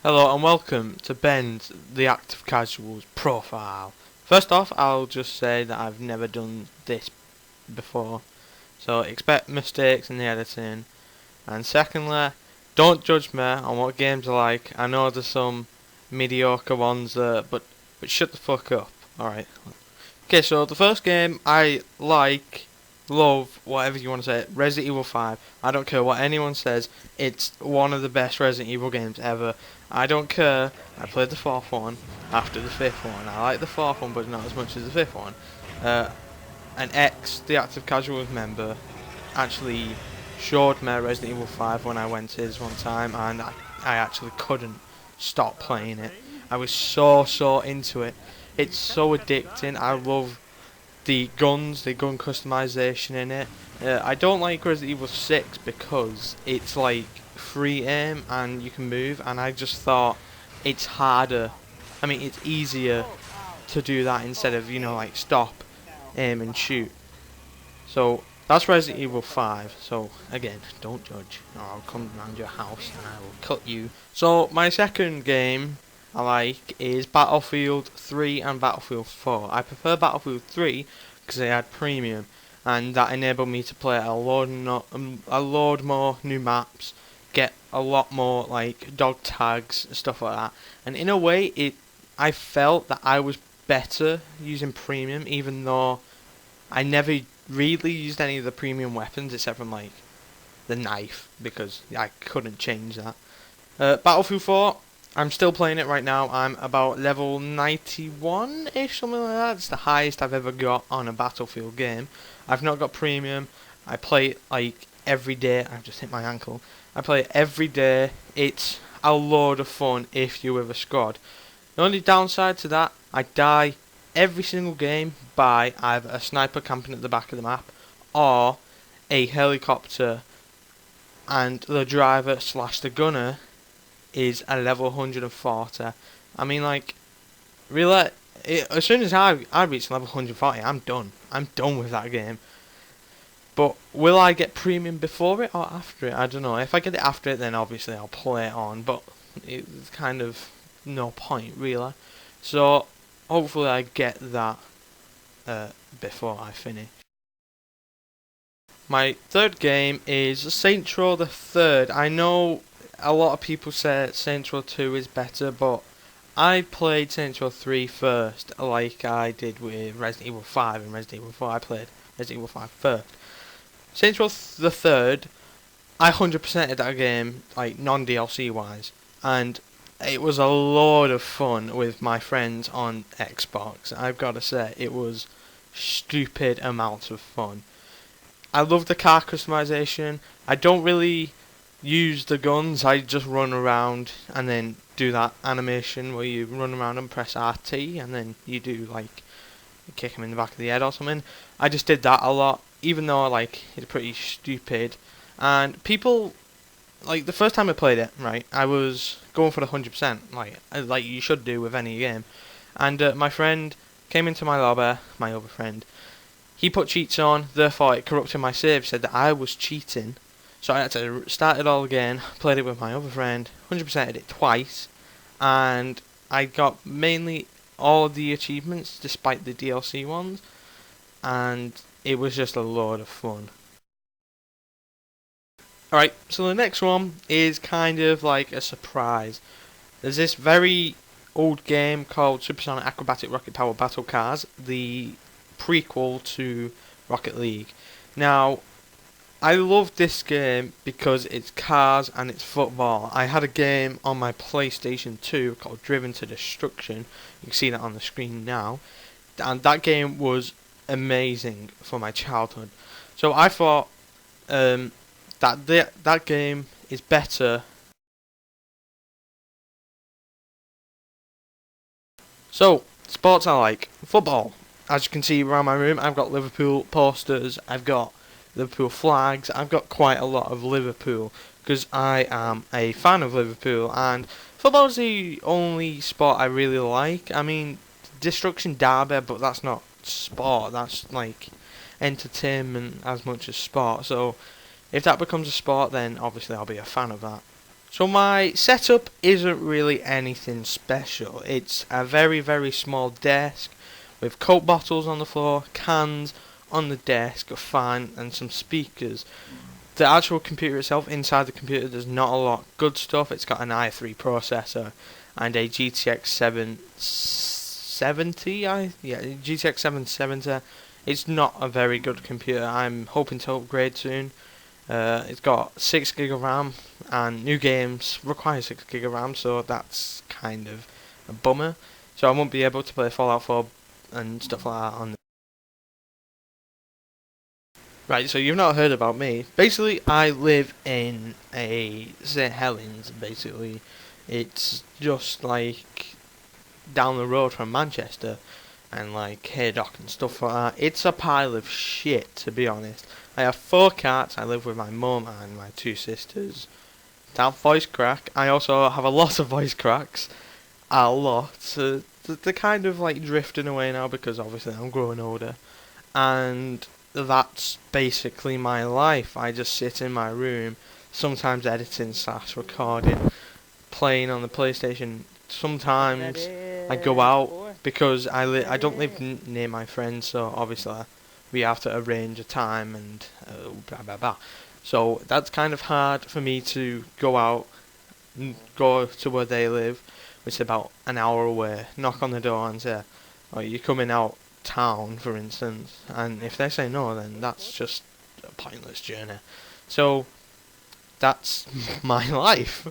Hello and welcome to Ben's TheActiveCasuals profile. First off, I'll just say that I've never done this before, so expect mistakes in the editing. And secondly, don't judge me on what games I like. I know there's some mediocre ones there, but shut the fuck up. Alright. Okay, so the first game I like, love, whatever you want to say, Resident Evil 5. I don't care what anyone says, it's one of the best Resident Evil games ever. I don't care, I played the fourth one after the fifth one. I like the fourth one, but not as much as the fifth one. An TheActiveCasuals member actually showed me Resident Evil 5 when I went to his one time, and I actually couldn't stop playing it. I was so into it. It's so addicting. I love the guns, the gun customization in it. I don't like Resident Evil 6 because it's like free aim and you can move, and I just thought it's harder. I mean, it's easier to do that instead of, like stop, aim and shoot. So that's Resident Evil 5. So again, don't judge, or I'll come round your house and I will cut you. So my second game I like is Battlefield 3 and Battlefield 4. I prefer Battlefield 3 because they had premium, and that enabled me to play a load more new maps, get a lot more like dog tags, stuff like that. And in a way, I felt that I was better using premium, even though I never really used any of the premium weapons except from like the knife, because I couldn't change that. Battlefield 4, I'm still playing it right now. I'm about level 91-ish, something like that. It's the highest I've ever got on a Battlefield game. I've not got premium. I play it like every day. I've just hit my ankle. I play it every day. It's a load of fun if you're with a squad. The only downside to that, I die every single game by either a sniper camping at the back of the map or a helicopter, and the driver / the gunner is a level 140. I mean, like, really, as soon as I reach level 140, I'm done. I'm done with that game. But will I get premium before it or after it? I don't know. If I get it after it, then obviously I'll play it on, but it's kind of no point, really. So hopefully I get that before I finish. My third game is Saints Row the Third. I know a lot of people say Saints Row 2 is better, but I played Saints Row 3 first, like I did with Resident Evil 5 and Resident Evil 4. I played Resident Evil 5 first. Saints Row the Third, I 100%ed that game, like non-DLC wise, and it was a load of fun with my friends on Xbox. I've got to say, it was stupid amounts of fun. I love the car customization. I don't really use the guns. I just run around and then do that animation where you run around and press RT and then you do like kick him in the back of the head or something. I just did that a lot, even though like it's pretty stupid. And people, like, the first time I played it, right, I was going for the 100%, like you should do with any game. And my friend came into my lobby, my other friend. He put cheats on, therefore it corrupted my save, said that I was cheating. So I had to start it all again, played it with my other friend, 100%ed it twice, and I got mainly all of the achievements despite the DLC ones, and it was just a load of fun. Alright, so the next one is kind of like a surprise. There's this very old game called Supersonic Acrobatic Rocket Power Battle Cars, the prequel to Rocket League. Now, I love this game because it's cars and it's football. I had a game on my PlayStation 2 called Driven to Destruction. You can see that on the screen now. And that game was amazing for my childhood. So I thought that game is better. So, sports I like. Football. As you can see around my room, I've got Liverpool posters, I've got Liverpool flags, I've got quite a lot of Liverpool because I am a fan of Liverpool, and football is the only sport I really like. I mean, Destruction Derby, but that's not sport, that's like entertainment as much as sport. So if that becomes a sport, then obviously I'll be a fan of that. So my setup isn't really anything special. It's a very, very small desk with Coke bottles on the floor, cans on the desk, a fan and some speakers. The actual computer itself, inside the computer, there's not a lot good stuff. It's got an i3 processor and a GTX 770. GTX 770. It's not a very good computer. I'm hoping to upgrade soon. It's got 6 gig of RAM, and new games require 6 gig of RAM, so that's kind of a bummer. So I won't be able to play Fallout 4 and stuff like that on. Right, so you've not heard about me. Basically, I live in a St. Helens, basically. It's just like down the road from Manchester and like Haydock and stuff like that. It's a pile of shit, to be honest. I have 4 cats, I live with my mum and my 2 sisters. That voice crack, I also have a lot of voice cracks. A lot. They're kind of like drifting away now because obviously I'm growing older. And that's basically my life. I just sit in my room, sometimes editing / recording, playing on the PlayStation. Sometimes I go out because I don't live near my friends, so obviously we have to arrange a time and blah blah blah. So that's kind of hard for me to go out and go to where they live, which is about an hour away. Knock on the door and say, "Oh, you coming out town," for instance, and if they say no, then that's just a pointless journey. So that's my life.